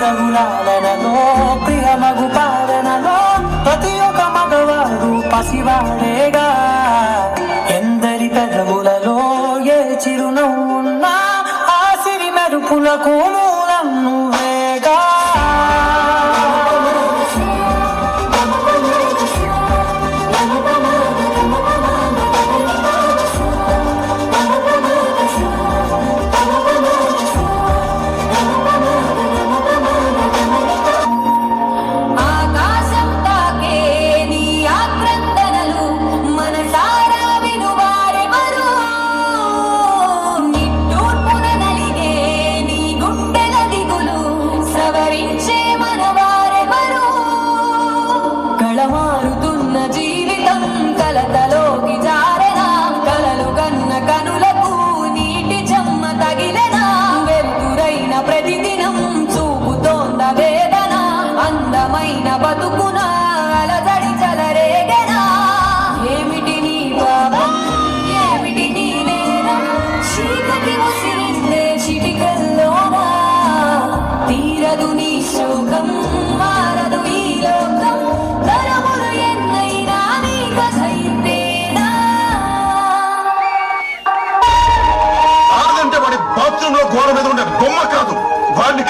రఘులాలనలో ప్రియమగు పాలనలో ప్రతి ఒక్క మగవాడు పసివాడేగా. ఎందరి పెదవులలో ఏ చిరునవ్వున్నా ఆ సిరి మెరుపులకు మూలం నువ్వేగా. మారుతున్న జీవితం కలతలోకి జారెనా, కలలు కన్న కనులకు నీటి చెమ్మ తగిలెనా, వెలుతురైన ప్రతిదినం చూపుతోంద వేదన, అందమైన బతుకున అలజడి చలరేగెనా. ఏమిటి నీ పాపం, ఏమిటి నీ నేరం, చీకటి ముసిరిందే చిటికల్లోనా, తీరదు నీ శోకం మారదు ఈ లోకం, తరములు ఎన్నైనా నీ కథ ఇంతేనా. ఆడదంటే వాడి బాత్రూమ్ లో గోడ మీద ఉండే బొమ్మ కాదు, వాడిని